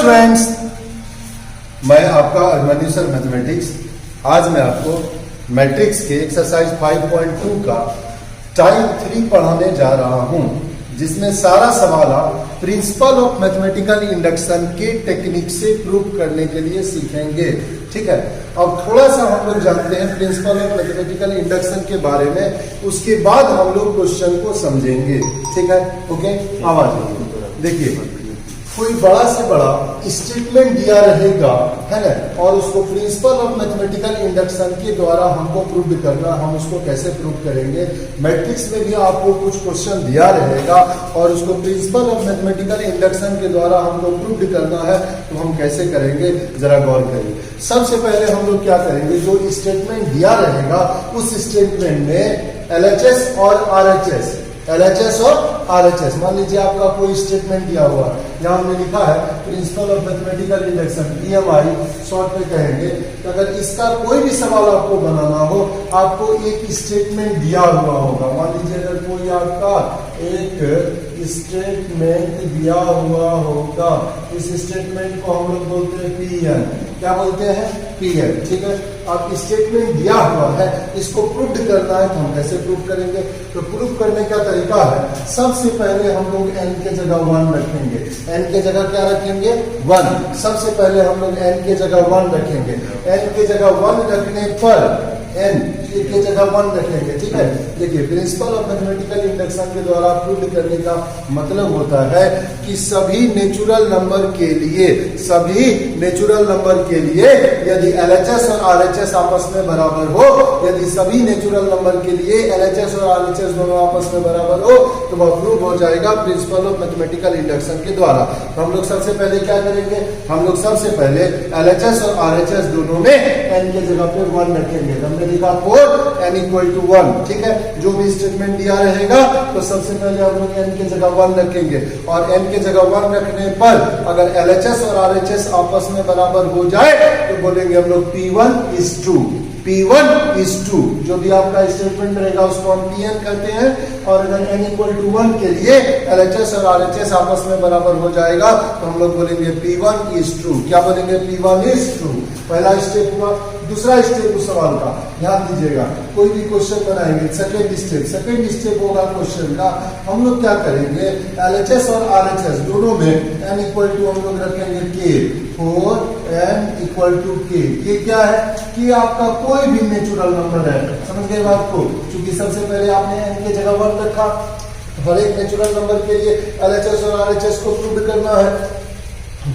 Students, मैं आपका Abhimanyu sir mathematics. आज मैं आपको मैट्रिक्स के एक्सरसाइज 5.2 का टाइप 3 पढ़ाने जा रहा हूं, जिसमें सारा सवाल आप प्रिंसिपल ऑफ मैथमेटिकल इंडक्शन के टेक्निक से प्रूव करने के लिए सीखेंगे। ठीक है, अब थोड़ा सा हम लोग जानते हैं प्रिंसिपल ऑफ मैथमेटिकल इंडक्शन के बारे में, उसके बाद हम लोग क्वेश्चन को समझेंगे। ठीक है, ओके। आवाज देखिए, कोई बड़ा से बड़ा स्टेटमेंट दिया रहेगा, है ना, और उसको प्रिंसिपल ऑफ मैथमेटिकल इंडक्शन के द्वारा हमको प्रूव करना। हम उसको कैसे प्रूव करेंगे? मैट्रिक्स में भी आपको कुछ क्वेश्चन दिया रहेगा और उसको प्रिंसिपल ऑफ मैथमेटिकल इंडक्शन के द्वारा हमको प्रूव करना है, तो हम कैसे करेंगे जरा गौर करिए। सबसे पहले हम लोग क्या करेंगे, जो स्टेटमेंट दिया रहेगा उस स्टेटमेंट में LHS और RHS, LHS और RHS, मान लीजिए आपका कोई स्टेटमेंट दिया हुआ है, यहाँ हमने लिखा है principal of mathematical induction PMI, short में कहेंगे। तो अगर इसका कोई भी सवाल आपको बनाना हो, आपको एक स्टेटमेंट दिया हुआ होगा। मान लीजिए अगर कोई आपका एक स्टेटमेंट दिया हुआ होगा, इस स्टेटमेंट को हम लोग बोलते हैं PN। क्या बोलते हैं? PN। ठीक है, अब स्टेटमेंट दिया हुआ है, इसको प्रूव करना है, तो हम कैसे प्रूव करेंगे? तो प्रूव करने का तरीका है, सबसे पहले हम लोग n के जगह 1 रखेंगे। n के जगह क्या रखेंगे? 1। सबसे पहले हम लोग n के जगह 1 रखेंगे। n के जगह 1 रखने पर n के जगह 1 रखेंगे। ठीक है, देखिए प्रिंसिपल ऑफ मैथमेटिकल इंडक्शन के द्वारा प्रूव करने का मतलब होता है कि सभी नेचुरल नंबर के लिए, सभी नेचुरल नंबर के लिए यदि LHS और RHS आपस में बराबर हो, यदि सभी नेचुरल नंबर के लिए LHS और RHS दोनों आपस में बराबर हो, तो वह प्रूव हो जाएगा प्रिंसिपल ऑफ मैथमेटिकल इंडक्शन के द्वारा। तो हम लोग सबसे पहले क्या करेंगे? हम लोग सबसे पहले LHS और RHS दोनों में n के जगह पे 1 रखेंगे। हमने लिखा 4 n इक्वल टू 1। ठीक है, जो भी स्टेटमेंट दिया रहेगा तो सबसे पहले हम लोग n के जगह 1 रखेंगे, और n के जगह 1 रखने पर अगर LHS और RHS आपस में बराबर हो जाए तो बोलेंगे हम लोग P1 is true। P1 is true, जो भी आपका स्टेटमेंट रहेगा उसको हम PN कहते हैं। और अगर n इक्वल टू 1 के लिए LHS और RHS आपस में बराबर हो जाएगा तो हम लोग बोलेंगे P1 is true। क्या बोलेंगे? P1 is true। पहला स्टेप हुआ। दूसरा स्टेप उस सवाल का ध्यान दीजिएगा, कोई भी क्वेश्चन बनाएंगे, सेकंड स्टेप होगा क्वेश्चन का। हम लोग क्या करेंगे? LHS और RHS दोनों में n इक्वल टू हम लोग रखेंगे K, 4n equal to K क्या है? कि आपका कोई भी नेचुरल नंबर है। समझ गए बात को? क्योंकि सबसे पहले आपने n के जगह 1 रखा, हर एक नेचुरल नंबर के लिए LHS और RHS को प्रूव करना है।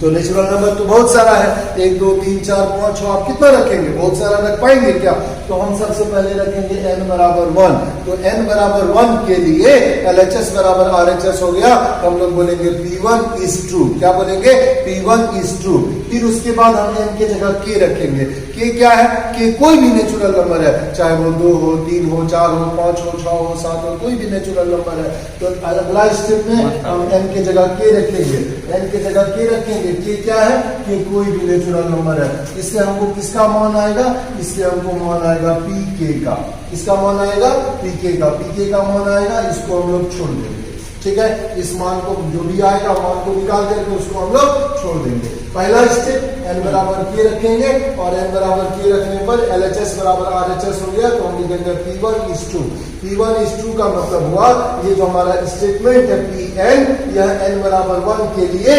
तो नेचुरल नंबर तो बहुत सारा है, 1 2 3 4 5 6, आप कितना रखेंगे? बहुत सारा रख पाएंगे क्या? तो हम सबसे पहले रखेंगे n बराबर 1। तो n बराबर 1 के लिए LHS बराबर RHS हो गया, तो हम लोग बोलेंगे P1 is true। क्या बोलेंगे? P1 is true। फिर उसके बाद हम n के जगह k रखेंगे। k क्या है? k कोई भी नेचुरल नंबर है, चाहे वो 2 हो, 3 हो, 4 हो, 5 हो, 6 हो, 7 हो, कोई भी नेचुरल नंबर है। तो अगला स्टेप में हम n के जगह k रखेंगे। n के जगह k रखेंगे। k क्या है? कि कोई भी नेचुरल नंबर है। इससे हमको किसका मान आएगा? इससे हमको मान आएगा pk का। इसका मान आएगा pk का। pk का मान आएगा, इसको हम लोग छोड़ देंगे। ठीक है, इस मान को जो भी आएगा मान को निकाल करके उसको हम लोग छोड़ देंगे। पहला स्टेप n बराबर k रखेंगे, और n बराबर k रखने पर LHS बराबर RHS हो गया, तो हम लिखेंगे P1 is true। P1 is true का मतलब हुआ ये जो हमारा स्टेटमेंट है PN, यह n बराबर 1 के लिए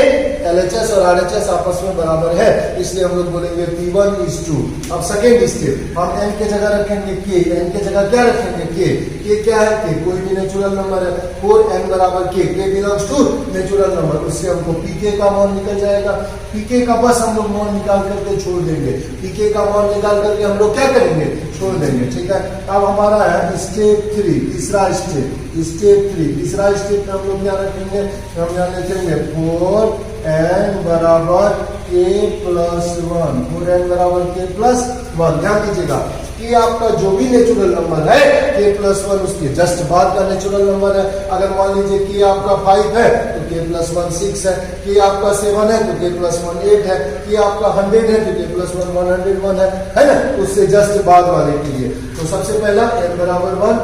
LHS और RHS आपस में बराबर है, इसलिए हम लोग बोलेंगे P1 is true। अब सेकेंड स्टेप, हम n के जगह रखेंगे K। n के जगह क्या रखेंगे? K क्या है? K कोई भी नेचुरल नंबर है। 4n बराबर K belongs to natural number, उससे हमको pk का मान निकल जाएगा। pk का बस हम लोग मान निकाल करके छोड़ देंगे। pk का मान निकाल करके हम लोग क्या करेंगे? छोड़ देंगे। ठीक है, अब हमारा है स्टेप 3, तीसरा स्टेप। स्टेप 3 तीसरा स्टेप में हम लोग क्या रखेंगे? हम यहाँ लिखेंगे 4n बराबर k प्लस 1। 4n बराबर k प्लस 1। ध्यान दीजिएगा कि आपका जो भी नेचुरल नंबर है k प्लस 1 उसके जस्ट बाद का नेचुरल नंबर है। अगर मान लीजिए k आपका 5 है तो k प्लस 1 6 है, k आपका 7 है तो k प्लस 1 8 है, k आपका 100 है तो k प्लस 1 101 है ना? उससे जस्ट बाद वाले के लिए। तो सबसे पहला n बराबर 1,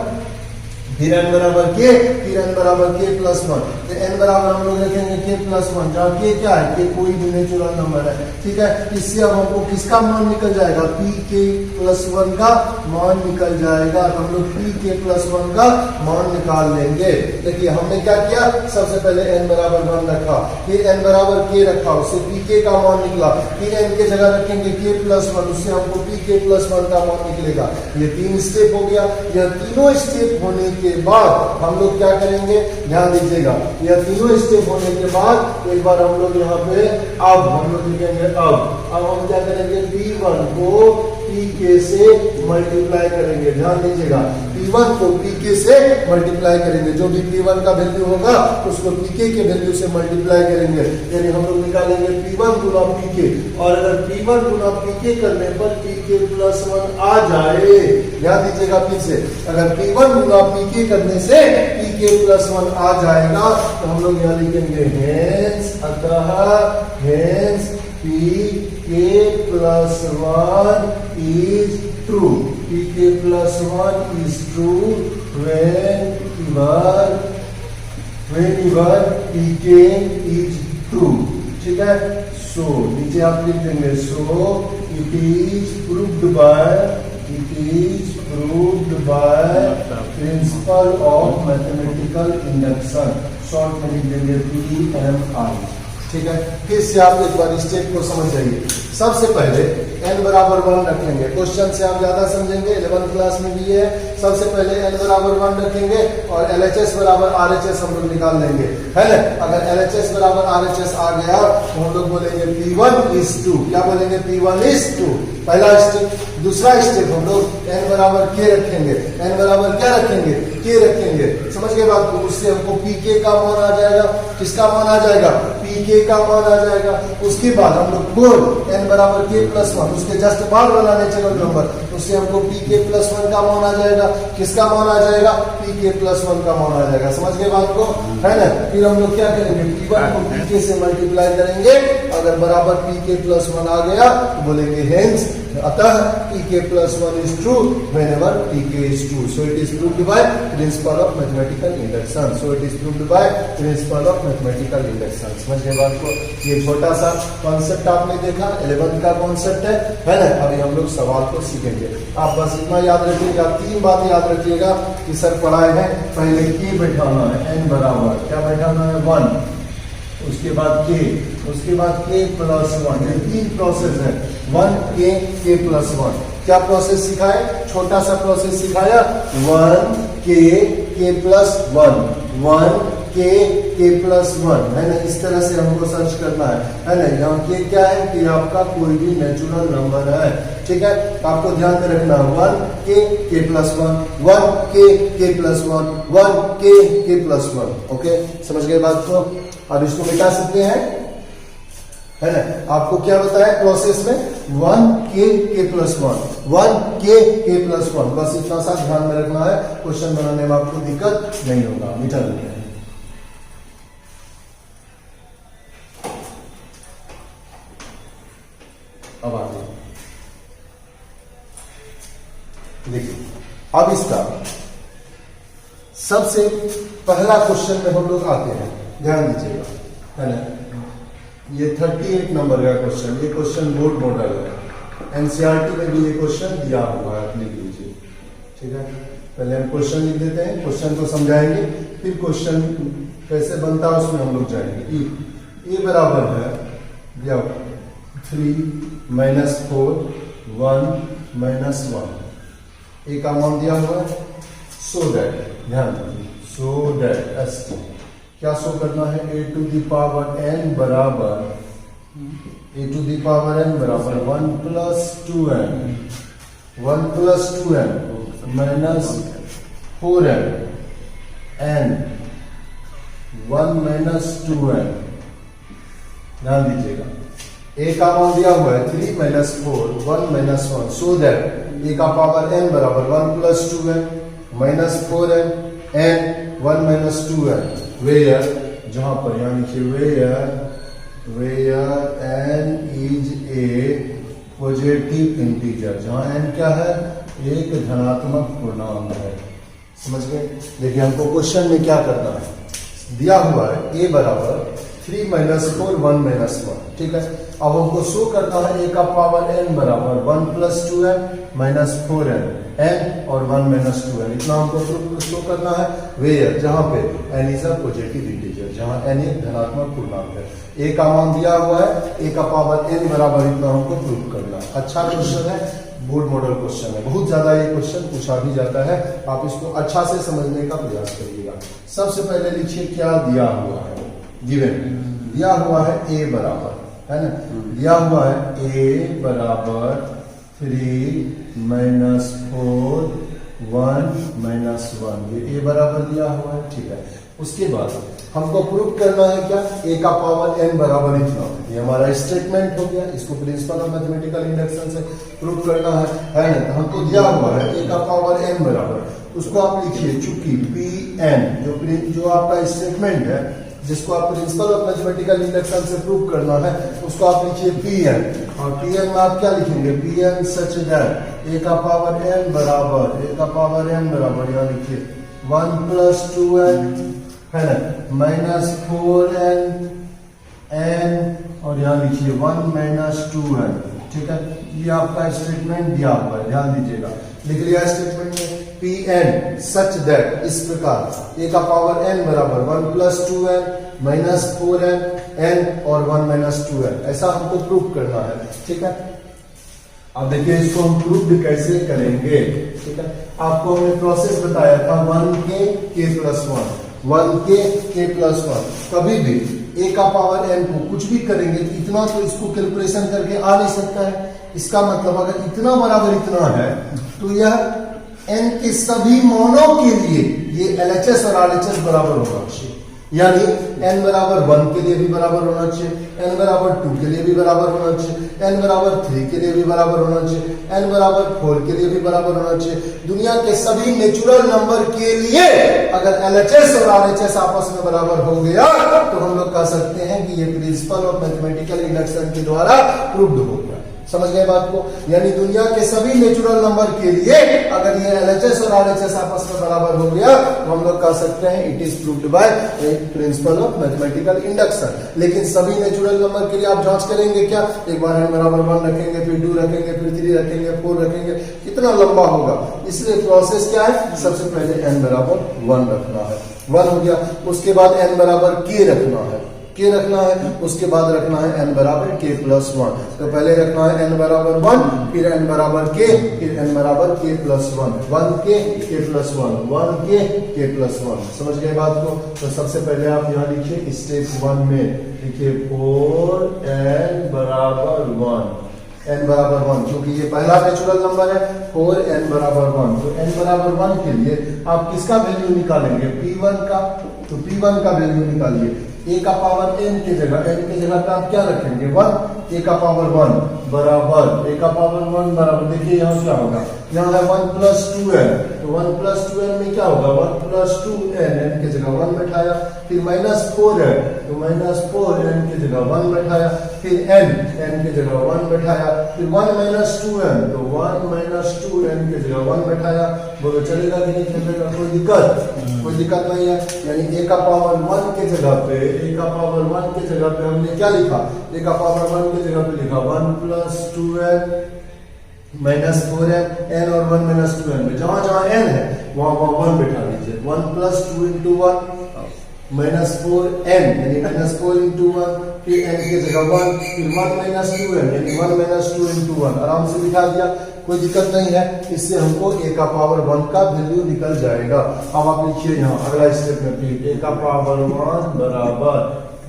फिर n बराबर k, फिर n बराबर k प्लस 1, तो n बराबर हम लोग रखेंगे k प्लस 1, जहाँ k क्या है, k कोई भी नेचुरल नंबर है, ठीक है। इससे अब हमको किसका मान निकल जाएगा, pk प्लस 1 का मान निकल जाएगा, तो हम लोग pk प्लस 1 का मान निकाल लेंगे। देखिए हमने क्या किया, सबसे पहले n बराबर 1 रखा, फिर n बराबर k रखा, उससे pk का मान निकला, फिर n के जगह रखेंगे k प्लस 1, उससे हमको pk प्लस 1 का मान निकलेगा। ये 3 स्टेप हो गया। यह तीनों स्टेप होने के बाद हम लोग क्या करेंगे, ध्यान दीजिएगा, यह तीनों स्टेप होने के बाद एक बार हम लोग यहाँ पे अब हम लोग लिखेंगे, अब हम क्या करेंगे, p1 को pk से मल्टीप्लाई करेंगे। ध्यान दीजिएगा, p1 को pk से मल्टीप्लाई करेंगे, जो भी p1 का वैल्यू होगा उसको pk के वैल्यू से मल्टीप्लाई करेंगे, यानी हम लोग निकालेंगे p1 गुना pk, और अगर p1 गुना pk करने पर pk प्लस 1 आ जाए, ध्यान दीजिएगा फिर से, अगर p1 गुना pk करने से pk प्लस 1 आ जाएगा तो हम लोग यहाँ लिखेंगे हेंस, अतः hence pk plus 1 is true, pk plus 1 is true whenever pk is true, ठीक है। सो नीचे आप लिख देंगे, सो it is proved by principle of mathematical induction, short में लिख देंगे PMI, ठीक है। फिर से आप एक बार स्टेप को समझ जाइए। सबसे पहले n बराबर 1 रखेंगे, क्वेश्चन से आप ज्यादा समझेंगे, 11th क्लास में भी है। सबसे पहले n बराबर 1 रखेंगे और LHS बराबर RHS हम लोग निकाल लेंगे, है ना। अगर LHS बराबर RHS आ गया तो हम लोग बोलेंगे P1 is 2, क्या बोलेंगे, P1 is 2, पहला स्टेप। दूसरा स्टेप हम लोग n बराबर k रखेंगे, n बराबर क्या रखेंगे, k रखेंगे, समझ गए बात को। उससे हमको pk का मान आ जाएगा, किसका मान आ जाएगा, pk का मान आ जाएगा। उसके बाद हम लोग बोल n बराबर k प्लस 1, उसके जस्ट बाद वाला नेचुरल नंबर, उससे हमको pk प्लस 1 का मान आ जाएगा, किसका मान आ जाएगा, pk प्लस 1 का मान आ जाएगा, समझ गए बात को, है ना। फिर हम लोग क्या करेंगे, p1 को pk से मल्टीप्लाई करेंगे, अगर बराबर pk प्लस 1 आ गया तो बोलेंगे हेंस, अतः pk plus 1 is true whenever pk is true. So it is proved by principle of mathematical induction. So it is proved by principle of mathematical induction. समझ गए बात को। ये छोटा सा कॉन्सेप्ट आपने देखा, 11th का कॉन्सेप्ट है ना। अभी हम लोग सवाल को सीखेंगे। आप बस इतना याद रखिएगा, 3 बातें याद रखिएगा कि सर पढ़ाए हैं। पहले k बैठाना है, n बराबर क्या बैठाना है, 1, उसके बाद k, उसके बाद k प्लस 1, ये 3 प्रोसेस है, 1k k प्लस 1। क्या प्रोसेस सिखाए, छोटा सा प्रोसेस सिखाया, 1k k plus 1, 1k k plus 1, है ना। इस तरह से हमको सर्च करना है ना। यहाँ k क्या है कि आपका कोई भी नेचुरल नंबर है, ठीक है। आपको ध्यान में रखना, 1k k plus 1, 1k k plus 1, 1k k plus 1, okay, समझ गए बात को। अब इसको मिटा सकते हैं, है ना। आपको क्या बताया प्रोसेस में, 1k k plus 1, 1k k plus 1, बस इतना सा ध्यान में रखना है। क्वेश्चन बनाने में आपको दिक्कत नहीं होगा, मिटा देते हैं। अब आगे देखिए, अब इसका सबसे पहला क्वेश्चन में हम लोग आते हैं, ध्यान दीजिएगा, है ना। ये 38 नंबर का क्वेश्चन, ये क्वेश्चन बोर्ड मॉडल है, एनसीईआरटी में भी ये क्वेश्चन दिया हुआ है, आप लिख लीजिए, ठीक है। पहले हम क्वेश्चन लिख देते हैं, क्वेश्चन को समझाएंगे, फिर क्वेश्चन कैसे बनता है उसमें हम लोग जाएंगे। ए बराबर है 3 - 4 1 - 1, ए का मान दिया हुआ है। सो दैट, ध्यान दीजिए, सो दैट एस क्या शो करना है, a to the power n बराबर 1 plus 2n, 1 plus 2n minus 4n, n 1 minus 2n। ध्यान दीजिएगा, a का मान दिया हुआ है 3 - 4 1 - 1, सो दैट a का पावर n बराबर 1 plus 2n minus 4n, n 1 minus 2n, where, जहां पर यानी कि where n is a positive integer, जहां n क्या है, एक धनात्मक पूर्णांक है, समझ गए? देखिए हमको क्वेश्चन में क्या करना है, दिया हुआ है a बराबर 3 माइनस 4 1 माइनस 1, ठीक है। अब हमको शो करना है a का पावर n बराबर 1 plus 2n minus 4n, n और 1 माइनस 2n, इतना हमको शो करना है वेयर, जहां पे n is a positive integer, जहां n एक धनात्मक पूर्णांक है। a का मान दिया हुआ है, a का पावर n बराबर इतना हमको प्रूव करना है। अच्छा क्वेश्चन है, बोर्ड मॉडल क्वेश्चन है, बहुत ज्यादा ये क्वेश्चन पूछा भी जाता है, आप इसको अच्छा से समझने का प्रयास करिएगा। सबसे पहले लिखिए क्या दिया हुआ है, गिवन दिया हुआ है a बराबर, है ना, दिया हुआ है a बराबर 3 माइनस 4 1 माइनस 1, ये a बराबर दिया हुआ है, ठीक है। उसके बाद हमको प्रूव करना है क्या, a का पावर n बराबर इतना, ये हमारा स्टेटमेंट हो गया, इसको प्रिंसिपल ऑफ मैथमेटिकल इंडक्शन से प्रूव करना है ना। तो हमको दिया हुआ है a का पावर n बराबर, उसको आप लिखिए, चूंकि Pn जो आपका स्टेटमेंट है, जिसको आप प्रिंसिपल ऑफ मैथमेटिकल इंडक्शन से प्रूव करना है, उसको आप लिखिए Pn, और Pn में आप क्या लिखेंगे, Pn सच दैट a का पावर n बराबर, a का पावर n बराबर यहाँ लिखिए 1 प्लस 2n, है ना, माइनस 4n n, और यहाँ लिखिए 1 माइनस 2n, ठीक है। ये आपका स्टेटमेंट दिया हुआ है, ध्यान दीजिएगा, लिख लिया स्टेटमेंट में Pn सच दैट, इस प्रकार a का पावर n बराबर 1 plus 2n minus 4n n और 1 माइनस 2n, ऐसा हमको प्रूव करना है, ठीक है। अब देखिए इसको हम प्रूव कैसे करेंगे, ठीक है। आपको हमने प्रोसेस बताया था 1k प्लस 1, कभी भी a का पावर n को कुछ भी करेंगे तो इतना तो इसको कैलकुलेशन करके आ नहीं सकता है। इसका मतलब अगर इतना बराबर इतना है तो यह n के सभी मानों के लिए ये LHS और RHS बराबर होना चाहिए, यानी n बराबर 1 के लिए भी बराबर होना चाहिए, n बराबर 2 के लिए भी बराबर होना चाहिए, n बराबर 3 के लिए भी बराबर होना चाहिए, n बराबर 4 के लिए भी बराबर होना चाहिए। दुनिया के सभी नेचुरल नंबर के लिए अगर LHS और RHS आपस में बराबर हो गया तो हम लोग कह सकते हैं कि ये प्रिंसिपल ऑफ मैथमेटिकल इंडक्शन के द्वारा प्रूव्ड हो गया। समझ गए बात को, यानी दुनिया के सभी नेचुरल नंबर के लिए अगर ये LHS और RHS आपस में बराबर हो गया तो हम लोग कह सकते हैं it is proved bye principle of mathematical induction. लेकिन सभी नेचुरल नंबर के लिए आप जांच करेंगे क्या, एक बार n बराबर 1 रखेंगे, फिर 2 रखेंगे, फिर 3 रखेंगे, 4 रखेंगे, कितना लंबा होगा। इसलिए प्रोसेस क्या है, सबसे पहले n बराबर 1 रखना है, 1 हो गया। उसके बाद n बराबर k रखना है, उसके बाद रखना है n बराबर k प्लस 1। तो पहले रखना है n बराबर 1, फिर n बराबर k, फिर n बराबर k plus 1, 1k k plus 1, 1k k plus 1। समझ गए बात को। तो सबसे पहले आप यहाँ लिखिए स्टेप 1 में लिखिए 4n बराबर 1, n बराबर 1, क्योंकि ये पहला नेचुरल नंबर है 4n बराबर 1। तो n बराबर 1 के लिए आप किसका वैल्यू निकालेंगे, P1 का। तो P1 का वैल्यू निकालिए, a का पावर n के जगह पे आप क्या रखेंगे 1, a का पावर 1 बराबर, a का पावर 1 बराबर, देखिए यहाँ क्या होगा, यहाँ है 1 प्लस 2n, तो 1 प्लस 2n में क्या होगा 1 प्लस 2n, n के जगह 1 बैठाया, फिर माइनस 4n, तो माइनस 4n के जगह 1 बैठाया, फिर n के जगह 1 बैठाया, फिर 1 माइनस 2n, तो 1 माइनस 2n के जगह 1 बैठाया। बोलो चलेगा कि नहीं चलेगा, कोई दिक्कत नहीं है। यानी a का पावर 1 के जगह पे, हमने क्या लिखा, a का पावर 1 के जगह पे लिखा 1 plus 2n minus 4n, n और 1 माइनस 2n में जहां जहां n है वहां 1 बैठा लीजिए। 1 प्लस 2 इंटू 1 माइनस 4n, यानी माइनस 4 इंटू 1, फिर n के जगह 1, फिर 1 माइनस 2n, यानी 1 माइनस 2 इंटू 1, आराम से लिखा दिया, कोई दिक्कत नहीं है। इससे हमको a का पावर 1 का वैल्यू निकल जाएगा। अब आप लिखिए यहाँ अगला स्टेप में, फिर a का पावर 1 बराबर,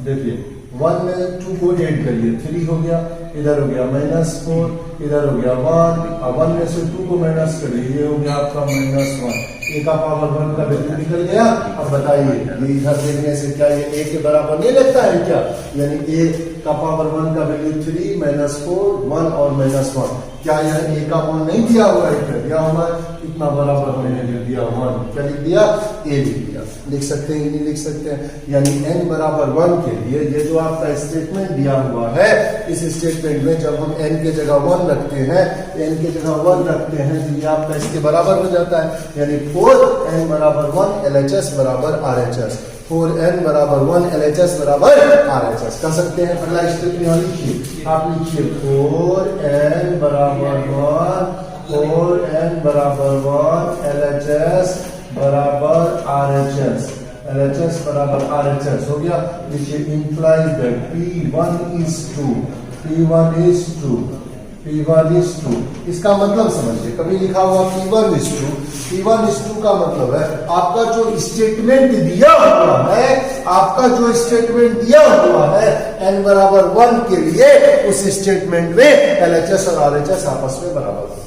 देखिए 1 में 2 को ऐड करिए, 3 हो गया, इधर हो गया माइनस 4, इधर हो गया 1, अब 1 में से 2 को माइनस करिए, ये हो गया आपका माइनस 1। a का पावर 1 का वैल्यू निकल गया। अब बताइए ये इधर देखने से क्या ये a के बराबर नहीं लगता है क्या, यानी a का पावर 1 का वैल्यू 3 माइनस 4 1 और माइनस 1, क्या यह a का मान नहीं दिया हुआ है, दिया हुआ है, इतना बराबर हमने दिया 1, क्या लिख दिया, a लिख दिया। लिख सकते हैं कि नहीं लिख सकते हैं? यानी n बराबर 1 के लिए ये जो आपका स्टेटमेंट दिया हुआ है, इस स्टेटमेंट में जब हम n के जगह 1 रखते हैं, n के जगह 1 रखते हैं तो ये आपका इसके बराबर हो जाता है, यानी 4n बराबर 1 LHS बराबर RHS। 4n बराबर 1 LHS बराबर RHS कर सकते हैं। पहला स्टेप यहाँ लिखिए, आप लिखिए 4n बराबर 1 4n बराबर 1 LHS बराबर RHS, LHS बराबर RHS हो गया। लिखिए implies that P1 is 2, P1 is 2, P1 is 2। इसका मतलब समझिए, कभी लिखा हुआ P1 is 2, P1 is 2 का मतलब है आपका जो स्टेटमेंट दिया हुआ है, आपका जो स्टेटमेंट दिया हुआ है n बराबर 1 के लिए, उस स्टेटमेंट में LHS और RHS आपस में बराबर होगा।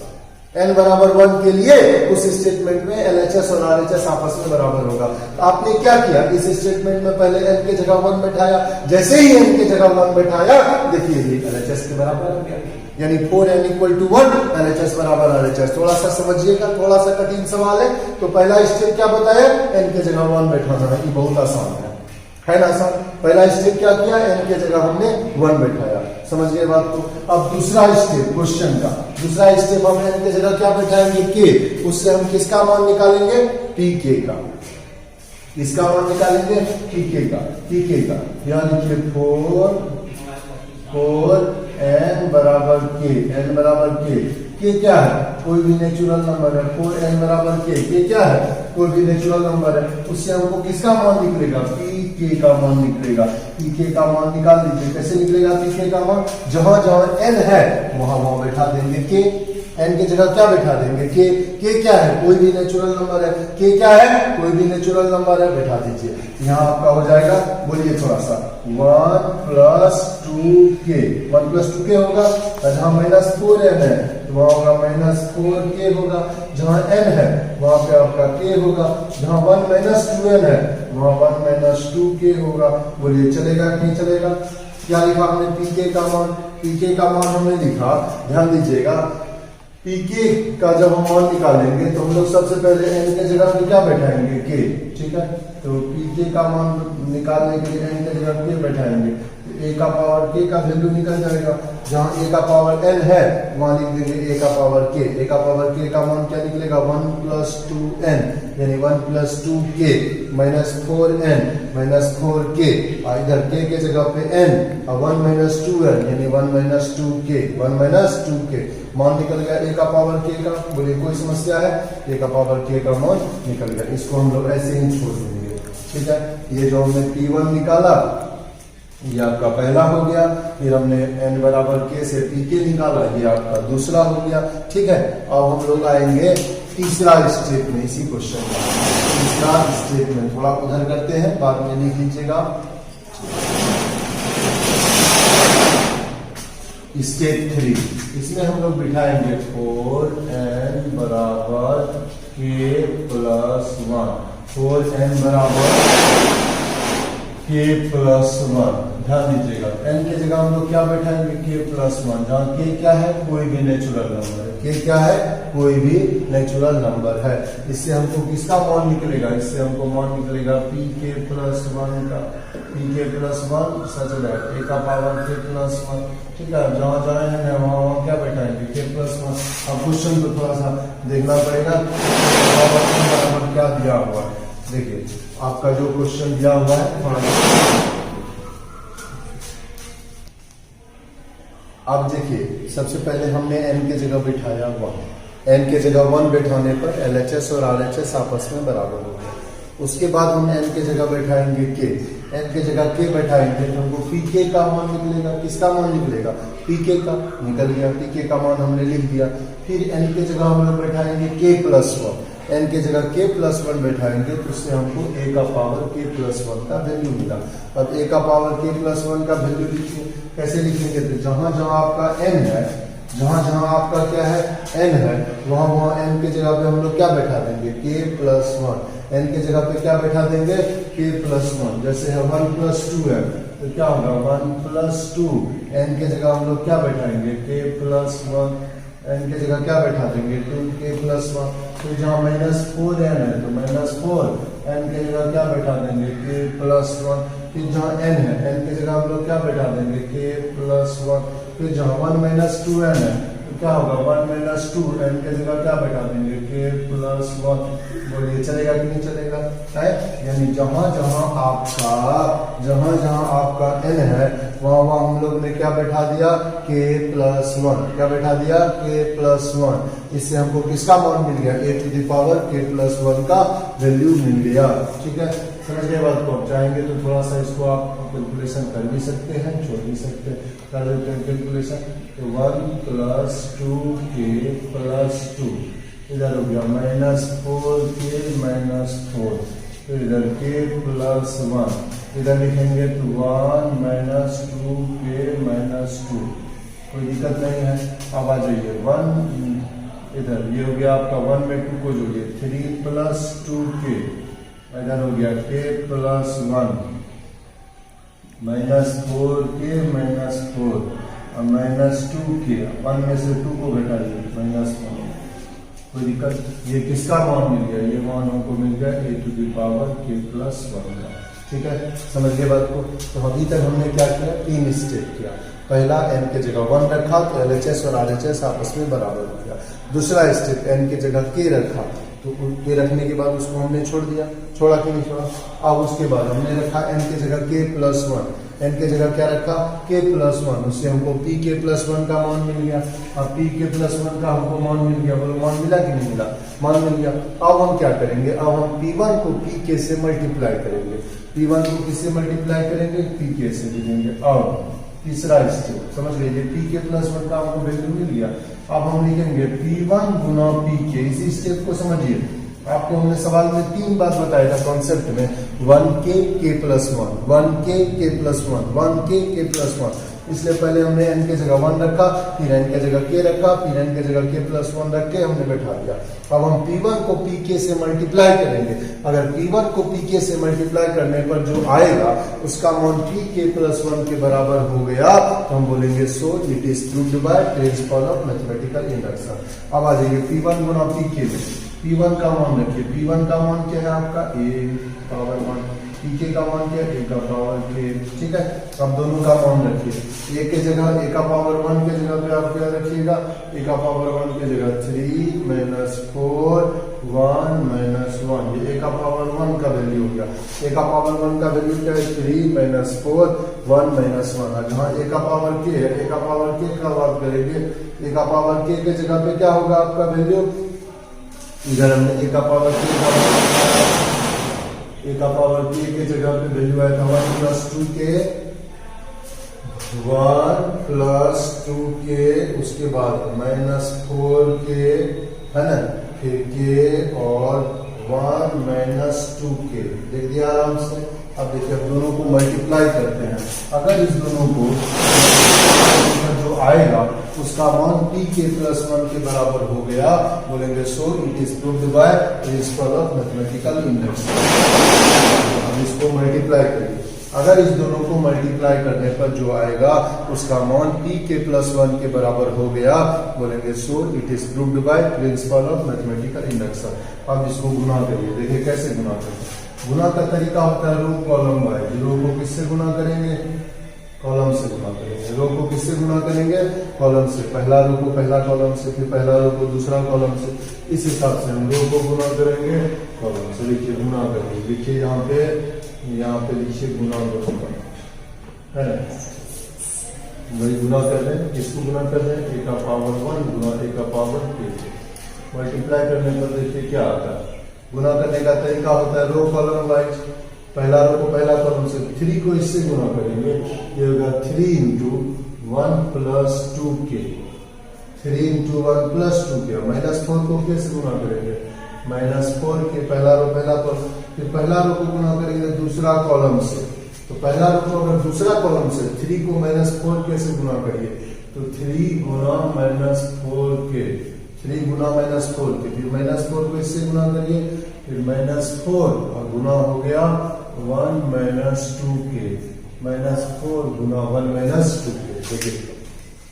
n बराबर 1 के लिए उस स्टेटमेंट में LHS और RHS आपस में बराबर होगा। तो आपने क्या किया, इस स्टेटमेंट में पहले n के जगह 1 बैठाया, जैसे ही n के जगह 1 बैठाया, देखिए ये LHS के बराबर हो गया, यानी 4n इक्वल टू 1 LHS बराबर RHS। थोड़ा सा समझिएगा, थोड़ा सा कठिन सवाल है। तो पहला स्टेप क्या बताया, n के जगह 1 बैठाना है, ये बहुत आसान है ना आसान। पहला स्टेप क्या किया, n के जगह हमने 1 बैठाया, समझ गए बात को। अब दूसरा स्टेप क्वेश्चन का, दूसरा स्टेप हम n के जगह क्या बैठाएंगे, k, उससे हम किसका मान निकालेंगे, pk का, इसका मान निकालेंगे pk का, pk का। यहाँ लिखिए 4n बराबर k, n बराबर k क्या है, कोई भी नेचुरल नंबर है, 4n बराबर k क्या है, कोई भी नेचुरल नंबर है, उससे हमको किसका मान निकलेगा, pk का मान निकलेगा। pk का मान निकाल दीजिए, कैसे निकलेगा pk का मान, जहां जहां n है वहां वहां बैठा देंगे k, n के जगह क्या बैठा देंगे k क्या है, कोई भी नेचुरल नंबर है, k क्या है, कोई भी नेचुरल नंबर है, बैठा दीजिए। यहाँ आपका हो जाएगा, बोलिए थोड़ा सा, 1 प्लस 2k, 1 प्लस 2k होगा, जहां माइनस 4n है तो वहां होगा माइनस 4k होगा, जहां n है वहां पे आपका k होगा, जहां 1 माइनस 2n है वहां 1 माइनस 2k होगा। बोलिए चलेगा कि नहीं चलेगा? क्या लिखा हमने, pk का मान, pk का मान हमने लिखा, ध्यान दीजिएगा, pk का जब हम मान निकालेंगे तो हम लोग सबसे पहले n के जगह पे क्या बैठाएंगे, k, ठीक है। तो pk का मान निकालने के लिए n के जगह k बैठाएंगे, a का पावर k का वैल्यू निकल जाएगा, जहां a का पावर n है वहां लिख देंगे a का पावर k, a का पावर k का मान क्या निकलेगा, 1 प्लस 2n, यानी 1 plus 2k minus 4n minus 4k, इधर k के जगह पे n, 1 माइनस 2n यानी 1 माइनस 2k, 1 माइनस 2k, मान निकल गया a का पावर k का। बोलिए कोई समस्या है, a का पावर k का मान निकल गया, इसको हम लोग ऐसे ही छोड़ देंगे, ठीक है। ये जो हमने P1 निकाला ये आपका पहला हो गया, फिर हमने n बराबर k से pk निकाला, ये आपका दूसरा हो गया, ठीक है। अब हम लोग आएंगे तीसरा स्टेप में, इसी क्वेश्चन में तीसरा स्टेप में, थोड़ा उधर करते हैं, बाद में लिख लीजिएगा। स्टेप 3, इसमें हम लोग बिठाएंगे 4n बराबर k प्लस 1, 4n बराबर k प्लस 1। ध्यान दीजिएगा, n के जगह हम लोग क्या बैठाएंगे, k प्लस 1, जहाँ k क्या है, कोई भी नेचुरल नंबर है, k क्या है, कोई भी नेचुरल नंबर है। इससे हमको किसका मान निकलेगा, इससे हमको मान निकलेगा pk प्लस 1 का, pk प्लस 1 सच है a का पावर k प्लस 1, ठीक है। जहाँ जहाँ है वहाँ क्या बैठाएंगे, k प्लस 1। अब क्वेश्चन को थोड़ा सा देखना पड़ेगा, क्या दिया हुआ है, देखिए आपका जो क्वेश्चन दिया हुआ है, अब देखिए सबसे पहले हमने n के जगह बिठाया 1, n के जगह 1 बैठाने पर LHS और RHS आपस में बराबर हो गए। उसके बाद हम n के जगह बैठाएंगे k, n के जगह k बैठाएंगे तो हमको pk का मान निकलेगा, किसका मान निकलेगा, pk का, निकल गया, pk का मान हमने लिख दिया। फिर n के जगह हम लोग बैठाएंगे k प्लस 1, n के जगह k प्लस 1 बैठाएंगे तो उससे हमको a का पावर k प्लस 1 का वैल्यू मिला। अब a का पावर k प्लस 1 का वैल्यू लिखिए, कैसे लिखेंगे, तो जहां जहां आपका n है, जहां जहां आपका क्या है n है, वहां वहां n के जगह पे हम लोग क्या बैठा देंगे, k प्लस 1, n के जगह पे क्या बैठा देंगे, k प्लस 1। जैसे है 1 प्लस 2 है तो क्या होगा 1 प्लस 2, n के जगह हम लोग क्या बैठाएंगे, k प्लस 1, n के जगह क्या बैठा देंगे, 2k प्लस 1। तो जहाँ माइनस 4n है तो माइनस 4, एन की जगह क्या बैठा देंगे के प्लस वन। फिर जहाँ एन है, एन की जगह हम लोग क्या बैठा देंगे के प्लस वन। फिर जहाँ वन माइनस टू एन है तो क्या होगा वन माइनस टू एन की जगह क्या बैठा देंगे के प्लस वन। बोलिए चलेगा कि नहीं चलेगा है। यानी जहां जहां आपका एन है वहां हम लोग ने क्या बैठा दिया के प्लस वन। क्या बैठा दिया के प्लस वन। इससे हमको किसका मान मिल गया ए टू द पावर के प्लस वन का वैल्यू मिल गया। ठीक है, समझ गए बात को। चाहेंगे तो थोड़ा सा इसको आप कैलकुलेशन कर भी सकते हैं, छोड़ भी सकते हैं। कर देते हैं कैलकुलेशन। तो वन प्लस टू के प्लस टू, इधर हो गया माइनस फोर के माइनस फोर, तो इधर के प्लस वन, इधर लिखेंगे तो one minus two k minus two, कोई दिक्कत नहीं है। अब आ जाइए वन, इधर ये हो गया आपका वन में टू को जोड़िए, थ्री प्लस टू के, इधर हो गया के प्लस वन माइनस फोर के माइनस फोर और माइनस टू के, वन में से टू को घटाइए माइनस वन, कोई दिक्कत। ये किसका मान मिल गया, ये मान हमको मिल गया ए टू द पावर के प्लस वन का। ठीक है, समझ गए बात को। तो अभी तक हमने क्या किया, तीन स्टेप किया। पहला एन के जगह वन रखा तो एलएचएस और आरएचएस आपस में बराबर हो गया। दूसरा स्टेप एन के जगह के रखा तो के रखने के बाद उसको हमने छोड़ दिया, छोड़ा कि नहीं छोड़ा। अब उसके बाद हमने रखा एन के जगह के प्लस वन, एन के जगह क्या रखा के प्लस वन, उससे हमको पी के प्लस वन का मान मिल गया। अब पी के प्लस वन का हमको मान मिल गया, बोलो मान मिला कि नहीं मिला, मान मिल गया। अब हम क्या करेंगे, अब हम P1 को PK से मल्टीप्लाई करेंगे। P1 को किससे मल्टीप्लाई करेंगे, PK से लिखेंगे। अब तीसरा स्टेप समझ लीजिए, PK प्लस वन का हमको वैल्यू मिल गया। अब हम लिखेंगे P1 गुना PK। इसी स्टेप को समझिए, आपको हमने सवाल में तीन बात बताया था कॉन्सेप्ट में, वन के प्लस वन, वन के प्लस वन, वन के प्लस वन। इसलिए पहले हमने एन के जगह वन रखा, फिर एन के जगह के रखा, फिर एन के जगह के प्लस वन रख के हमने बैठा दिया। अब हम P1 को PK से मल्टीप्लाई करेंगे। अगर P1 को PK से मल्टीप्लाई करने पर जो आएगा उसका मान PK प्लस वन के बराबर हो गया तो हम बोलेंगे so it is proved bye principle of mathematical induction. अब आ जाइए P1 गुना PK में, P1 का मान रखिए। P1 का मान क्या है आपका ए पावर वन, PK का मान क्या है ए का पावर के। ठीक है, अब दोनों का मान रखिए। ए के जगह ए का पावर वन के जगह पे आप क्या रखिएगा, ए का पावर वन के जगह three minus four one minus one, ये ए का पावर वन का वैल्यू हो गया। ए का पावर वन का वैल्यू क्या है, three minus four one minus one. जहाँ ए का पावर के है, ए का पावर के का बात करेंगे, ए का पावर के जगह पे क्या होगा आपका वैल्यू, इधर हमने ए का पावर के के जगह पे वैल्यू आया था वन प्लस टू के, वन प्लस टू के, उसके बाद माइनस फोर के, है ना, फिर के और वन माइनस टू के, देख दिया आराम से। अब देखिए अब दोनों को मल्टीप्लाई करते हैं। अगर इस दोनों को जो आएगा उसका मान पी के प्लस वन के बराबर हो गया, बोलेंगे so it is proved bye principle of mathematical induction. हम इसको मल्टीप्लाई करेंगे। अगर इस दोनों को मल्टीप्लाई करने पर जो आएगा उसका मान पी के प्लस वन के बराबर हो गया, बोलेंगे so it is proved bye principle of mathematical induction. अब इसको गुना करिए, देखिए कैसे गुना करेंगे। गुना का तरीका होता है रो कॉलम वाइज। रो को किससे गुना करेंगे, कॉलम से गुना करेंगे। रो को किससे गुना करेंगे, कॉलम से। पहला रो को पहला कॉलम से, फिर पहला रो को दूसरा कॉलम से। इस हिसाब से हम रो को गुना करेंगे कॉलम से। देखिए गुना करेंगे, देखिए यहाँ पे लिखिए गुना करेंगे, है वही गुना कर रहे हैं। किसको गुना कर रहे हैं, ए का पावर वन गुना ए का पावर टू। मल्टीप्लाई करने पर देखिए क्या आता है। गुना करने का तरीका होता है रो कॉलम वाइज। पहला रो को पहला कॉलम से, थ्री को इससे गुना करेंगे, ये होगा three into one plus two k, three into one plus two k. Minus four को कैसे गुना करेंगे, माइनस फोर के, पहला रो पहला कॉलम, फिर पहला रो को गुना करेंगे दूसरा कॉलम से। तो पहला रो को अगर दूसरा कॉलम से, थ्री को माइनस फोर कैसे गुना करिए, तो थ्री गुना माइनस फोर के, थ्री गुना माइनस फोर के, फिर माइनस फोर को इससे गुना करिए, फिर माइनस फोर और गुना हो गया one minus two k, minus four गुना वन माइनस टू के। देखिए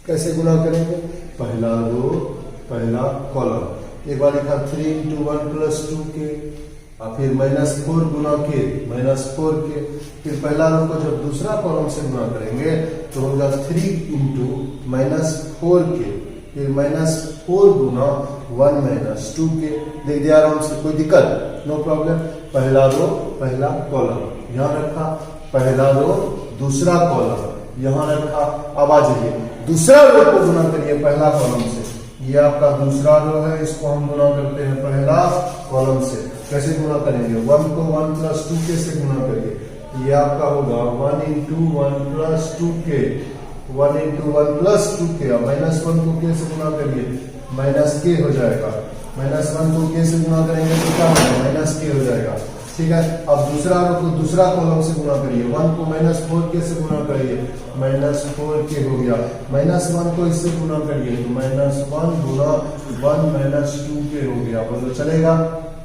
कैसे गुना करेंगे, पहला रो पहला कॉलम। एक बार लिखा three into one plus two के, और फिर -4 गुना के -4 के, फिर पहला रो को जब दूसरा कॉलम से गुना करेंगे तो होगा 3 इंटू -4 के, फिर -4 गुना 1 - 2 के। देख दिया आराम से, कोई दिक्कत? No problem. पहला रो पहला कॉलम यहाँ रखा, पहला रो दूसरा कॉलम यहाँ रखा। अब आ जाइए दूसरा रो को गुना करिए पहला कॉलम से। ये आपका दूसरा रो है, इसको हम गुना करते हैं पहला कॉलम से। कैसे गुना करेंगे? 1 को 1 + 2 के से गुना करिए। ये आपका होगा 1 × 1 + 2 के, 1 × 1 + 2 के। अब -1 को के से गुना करिए, -k हो जाएगा। -1 को के से गुना करेंगे तो क्या होगा? -k हो जाएगा। ठीक है। अब दूसरा रो को दूसरा कॉलम से गुना करिए। 1 को -4 के से गुना करिए, -4k हो गया। -1 को इससे गुना करिए तो -1 गुना 1 - 2k हो गया। बोलो चलेगा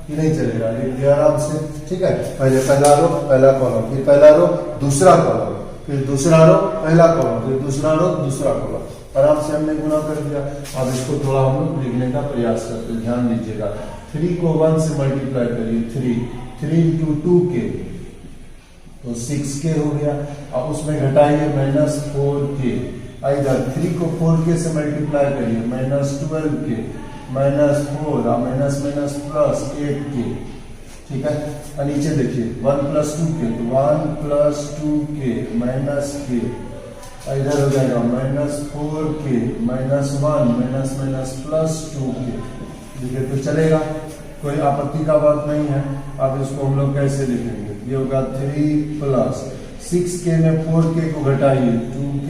कि नहीं चलेगा? ये आराम से। ठीक है। पहले पहला रो पहला कॉलम, फिर पहला रो दूसरा कॉलम, फिर दूसरा रो पहला कॉलम, फिर दूसरा रो दूसरा कॉलम। आराम से हमने गुना कर दिया। अब इसको थोड़ा हम लोग लिखने का प्रयास करते हैं, ध्यान दीजिएगा। 3 को 1 से मल्टीप्लाई करिए, 3 × 2k तो 6k हो गया। अब उसमें घटाइए -4k। इधर 3 को 4k से मल्टीप्लाई करिए, -12k, -4 प्लस 8k। ठीक है। और नीचे देखिए 1 + 2k तो 1 + 2k -k। इधर हो जाएगा -4k -1 प्लस 2k। देखिए तो चलेगा, कोई आपत्ति का बात नहीं है। अब इसको हम लोग कैसे लिखेंगे? ये होगा 3 + 6k में 4k को घटाइए 2k,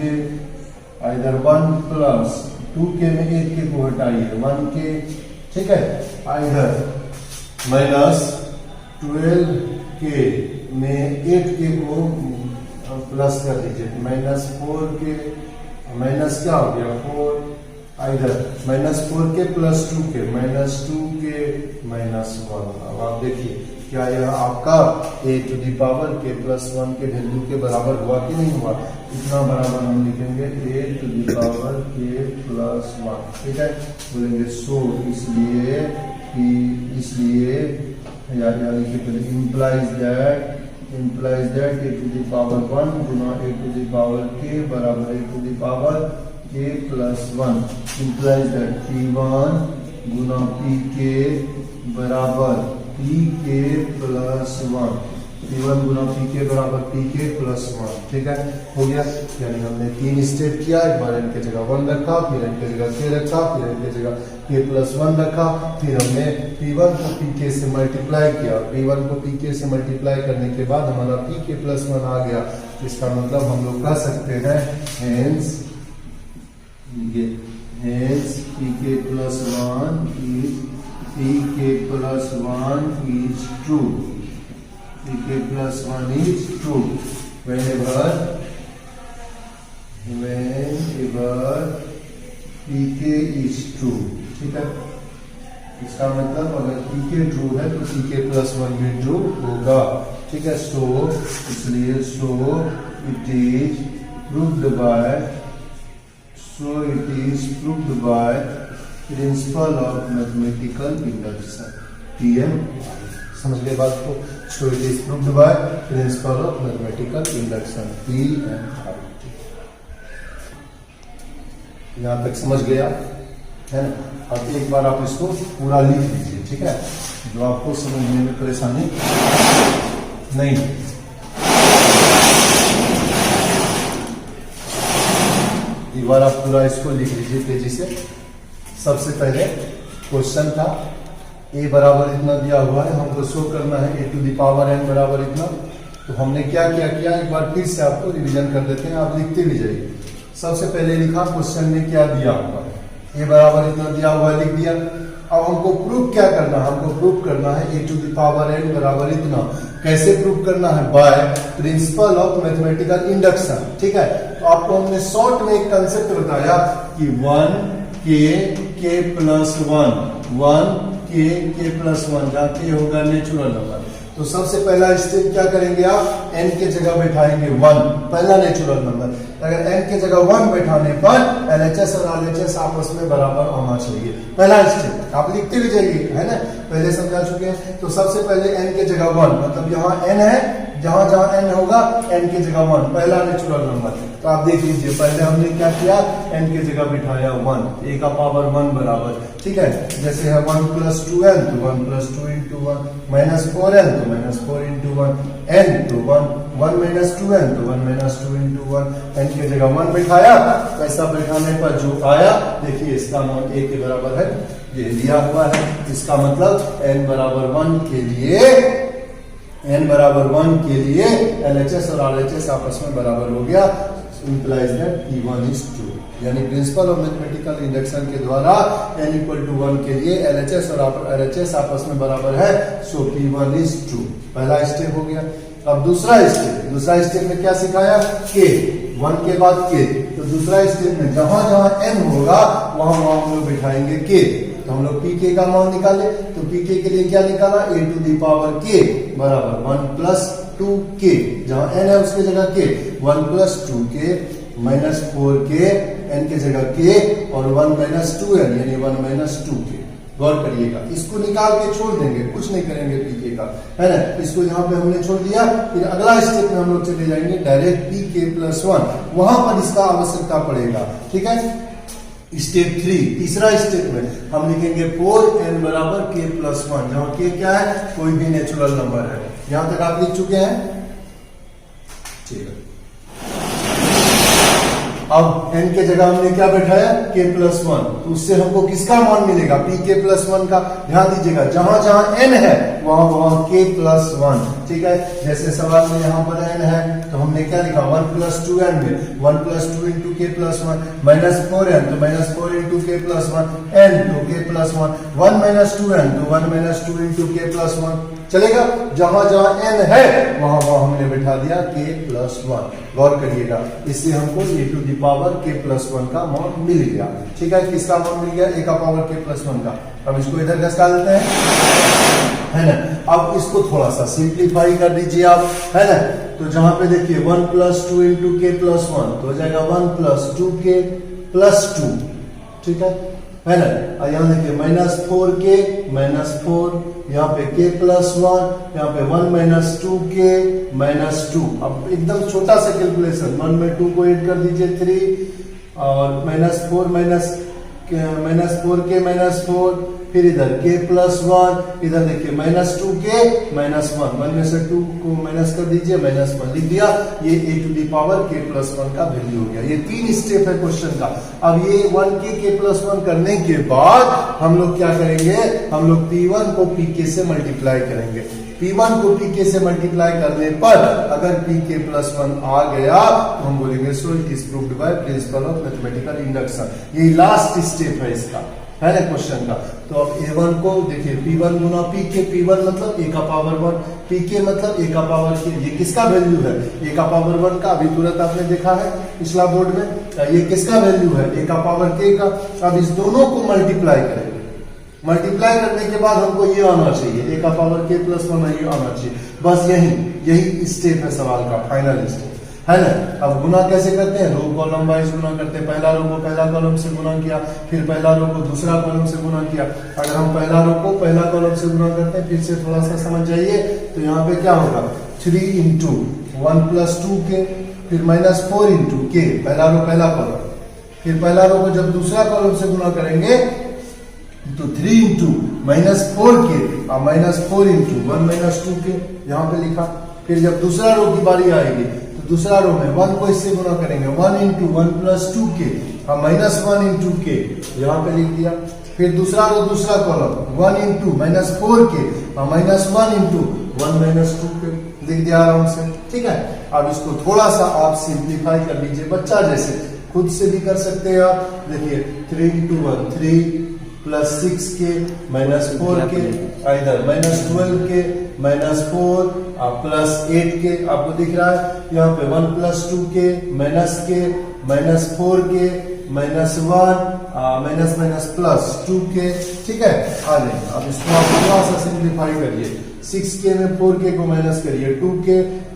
इधर 1 + 2k में 8k को घटाइए 1k। ठीक है। इधर -12k में 8k को प्लस कर दीजिए, -4k माइनस क्या हो गया 4, इधर -4k + 2k -2k -1। अब आप देखिए क्या यह आपका a⁴k + 1 के वैल्यू के बराबर हुआ कि नहीं हुआ? इतना बराबर हम लिखेंगे a⁴k + 1। ठीक है। बोलेंगे सो इसलिए implies that a⁴1 Guna a⁴k बराबर a⁴k + 1 implies that p1 Guna pk बराबर pk + 1, p1 गुना pk बराबर pk + 1। ठीक है, हो गया। यानी हमने 3 स्टेप किया। एक बार n के जगह 1 रखा, फिर n के जगह k रखा, फिर n के जगह k + 1 रखा, फिर हमने p1 को pk से मल्टीप्लाई किया। p1 को pk से मल्टीप्लाई करने के बाद हमारा pk + 1 आ गया। इसका मतलब हम लोग कह सकते हैं hence pk + 1 is true। pk + 1 is true whenever pk is true। ठीक है। इसका मतलब अगर pk ट्रू है तो pk + 1 भी ट्रू होगा। ठीक है। सो इसलिए it is proved by principal of mathematical induction TM। समझ गए बात को? So it is proved bye principle of mathematical induction PMR। यहां तक समझ गया है ना? अब एक बार आप इसको पूरा लिख लीजिए। ठीक है, जो आपको समझने में परेशानी नहीं। एक बार आप पूरा इसको लिख लीजिए तेजी से। सबसे पहले क्वेश्चन था a बराबर इतना दिया हुआ है, हमको शो करना है a⁴n बराबर इतना। तो हमने क्या किया एक बार फिर से आपको रिवीजन कर देते हैं, आप लिखते भी जाइए। सबसे पहले लिखा क्वेश्चन में क्या दिया हुआ है, a बराबर इतना दिया हुआ है, लिख दिया। अब हमको प्रूफ क्या करना है? हमको प्रूफ करना है a⁴n बराबर इतना। कैसे प्रूफ करना है? By principle of mathematical induction. ठीक है। तो आपको हमने शॉर्ट में एक कंसेप्ट बताया कि 1k + 1 जहाँ k होगा नेचुरल नंबर, तो सबसे पहला स्टेप क्या करेंगे आप, n के जगह बैठाएंगे 1, पहला नेचुरल नंबर। अगर n के जगह 1 बैठाने पर LHS और RHS आपस में बराबर होना चाहिए। पहला स्टेप आप लिखते भी जाइए, है ना, पहले समझा चुके हैं। तो सबसे पहले n के जगह 1, मतलब यहाँ n है, जहां जहां n होगा n की जगह 1, पहला नेचुरल नंबर। तो आप देख लीजिए, पहले हमने क्या किया, n की जगह बिठाया 1, a का पावर 1 बराबर, ठीक है। जैसे है 1 प्लस 2n, तो 1 प्लस 2 इंटू 1, माइनस 4n, तो माइनस 4 इंटू 1, n तो 1 माइनस 2n, तो 1 माइनस 2 इंटू 1, n की जगह 1 बिठाया। ऐसा बैठाने पर जो आया, देखिए इसका मान a के बराबर है, ये दिया हुआ है। इसका मतलब n बराबर 1 के लिए, n बराबर 1 के लिए LHS और RHS आपस में बराबर हो गया। implies that P1 is true, यानी प्रिंसिपल ऑफ मैथमेटिकल इंडक्शन के द्वारा n इक्वल टू 1 के लिए LHS और RHS आपस में बराबर है, सो P1 is true। पहला स्टेप हो गया। अब दूसरा स्टेप में क्या सिखाया, k, 1 के बाद k। तो दूसरा स्टेप में जहां जहां n होगा वहां वहां हम लोग बिठाएंगे k। तो हम लोग pk का मान निकाले, तो pk के लिए क्या निकाला, a to the power k बराबर 1 प्लस 2k, जहां n है उसके जगह k, 1 plus 2k minus 4k, n के जगह k, और 1 माइनस 2n यानी 1 माइनस 2k। गौर करिएगा, इसको निकाल के छोड़ देंगे, कुछ नहीं करेंगे pk का, है ना। इसको यहाँ पे हमने छोड़ दिया। फिर अगला स्टेप में हम लोग चले जाएंगे डायरेक्ट pk प्लस 1, वहां पर इसका आवश्यकता पड़ेगा, ठीक है। स्टेप 3, तीसरा स्टेप में हम लिखेंगे 4n बराबर k प्लस 1, जहां k क्या है, कोई भी नेचुरल नंबर है। यहां तक आप लिख चुके हैं, ठीक है। अब n के जगह हमने क्या बैठाया, k प्लस 1, तो उससे हमको किसका मान मिलेगा, pk प्लस 1 का। ध्यान दीजिएगा, जहां जहां n है वहां वहां k प्लस 1, ठीक है। जैसे सवाल में यहाँ पर n है, तो हमने क्या लिखा, 1 प्लस 2n में 1 प्लस 2 इंटू के प्लस 1, माइनस 4n, तो माइनस 4 इंटू के प्लस 1, n तो k प्लस 1, 1 माइनस 2n, तो 1 माइनस 2 इंटू के प्लस 1। चलेगा, जहां जहां n है वहां वहां हमने बैठा दिया k प्लस 1। गौर करिएगा, इससे हमको a to the power k plus 1 का मान मिल गया, ठीक है। किसका मान मिल गया, a का पावर k प्लस 1 का। अब इसको इधर घसका देते हैं, है ना। अब इसको थोड़ा सा सिंप्लीफाई कर दीजिए आप, है ना। तो जहां पे देखिए 1 प्लस 2 इंटू के प्लस 1, तो हो जाएगा 1 प्लस 2k प्लस 2, ठीक है ना। और यहाँ देखिए माइनस 4k माइनस 4, यहाँ पे k प्लस 1, यहाँ पे 1 माइनस 2k माइनस 2। अब एकदम छोटा सा कैलकुलेशन, 1 में 2 को ऐड कर दीजिए 3, और माइनस 4 माइनस 4k माइनस 4, फिर इधर k प्लस 1, इधर देखिए माइनस 2k माइनस 1 में से 2 को माइनस कर दीजिए, माइनस 1 लिख दिया। ये a to the power k plus 1 का वैल्यू हो गया। ये 3 स्टेप है क्वेश्चन का। अब ये 1k k प्लस 1 करने के बाद हम लोग क्या करेंगे, हम लोग p1 को pk से मल्टीप्लाई करेंगे। p1 को pk से मल्टीप्लाई करने पर अगर pk प्लस 1 आ गया तो हम बोलेंगे so it is proved bye principle of mathematical induction. ये लास्ट स्टेप है इसका, है ना, क्वेश्चन का। तो अब a1 को देखिए, p1 गुना pk, p1 मतलब a का पावर 1, pk मतलब a का पावर k। ये किसका वैल्यू है, a का पावर 1 का, अभी तुरंत आपने देखा है पिछला बोर्ड में। ये किसका वैल्यू है, a का पावर k का। अब इस दोनों को मल्टीप्लाई करेंगे, मल्टीप्लाई करने के बाद हमको ये आना चाहिए, a का पावर k प्लस 1 ये आना चाहिए। बस यही स्टेप है सवाल का, फाइनल स्टेप, है ना। अब गुना कैसे करते हैं, रो कॉलम वाइज गुना करते हैं। पहला रो को पहला कॉलम से गुना किया, फिर पहला रो को दूसरा कॉलम से गुना किया। अगर हम पहला रो को पहला कॉलम से गुना करते हैं, फिर से थोड़ा सा समझ जाइए, तो यहाँ पे क्या होगा, 3 इंटू 1 प्लस 2k, फिर माइनस 4 इंटू k, पहला रो पहला कॉलम। फिर पहला रो को जब दूसरा कॉलम से गुना करेंगे तो 3 इंटू माइनस 4k और माइनस 4 इंटू 1 माइनस 2k यहाँ पे लिखा। फिर जब दूसरा रो की बारी आएगी तो दूसरा रो में 1 को इससे गुना करेंगे, 1 इंटू 1 प्लस 2k और माइनस 1 इंटू k यहाँ पे लिख दिया। फिर दूसरा रो दूसरा कॉलम 1 इंटू माइनस 4k और माइनस 1 इंटू 1 माइनस 2k लिख दिया आराम से, ठीक है। अब इसको थोड़ा सा आप सिंप्लीफाई कर लीजिए, बच्चा जैसे खुद से भी कर सकते हैं आप। देखिए 3 into 1 3 plus 6k minus 4k, इधर minus 12k minus 4 plus 8k आपको दिख रहा है। यहाँ पे 1 plus 2k minus k minus 4k minus 1 minus minus plus 2k, ठीक है। आ जाइए, अब इसको आप थोड़ा सा सिंप्लीफाई करिए। 6k में 4k को माइनस करिए,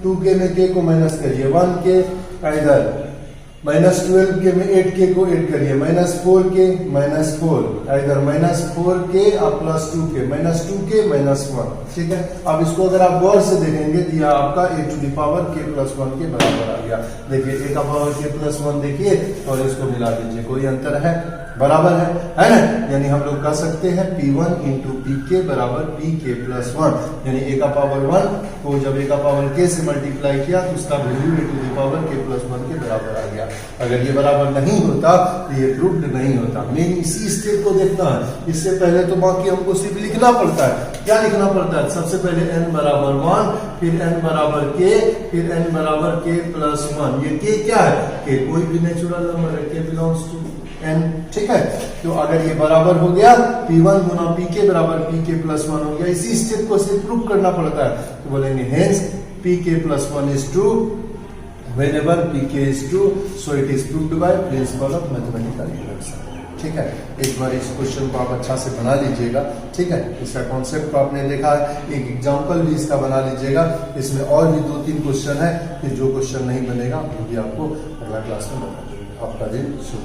2k में k को माइनस करिए, 1k इधर, -12k में 8k को ऐड करिए, -4k -4 इधर, -4k और +2k, -2k -1। ठीक है, अब इसको अगर आप गौर से देखेंगे तो यह आपका a⁴k+1 के बराबर आ गया। देखिए a⁴k+1 देखिए और इसको मिला दीजिए, कोई अंतर है, बराबर है ना। यानी हम लोग कह सकते हैं P1 × pk बराबर pk+1, यानी a⁴1 को जब a⁴k से मल्टीप्लाई किया तो उसका वैल्यू a⁴k+1 के बराबर आ गया। अगर ये बराबर नहीं होता तो ये प्रूव्ड नहीं होता। मेन इसी स्टेप को देखना है। इससे पहले तो बाकी हमको सिर्फ लिखना पड़ता है। क्या लिखना पड़ता है? सबसे पहले n बराबर 1, फिर n बराबर k, फिर n बराबर k+1। ये k क्या है? k कोई भी नेचुरल नंबर है, k बिलोंग्स टू n। ठीक है, तो अगर ये बराबर हो गया P1 × pk बराबर pk+1 हो गया। इसी स्टेप को सिर्फ प्रूव करना पड़ता है। तो बोलेंगे hence pk+1 is true whenever pk is true, so it is proved by principle of mathematical induction। ठीक है, एक बार इस क्वेश्चन को आप अच्छा से बना लीजिएगा। ठीक है, इसका कॉन्सेप्ट आपने देखा है, एक एग्जांपल भी इसका बना लीजिएगा। इसमें और भी 2-3 क्वेश्चन है, फिर जो क्वेश्चन नहीं बनेगा वो भी आपको अगला क्लास में बता देंगे। आपका दिन शुभ।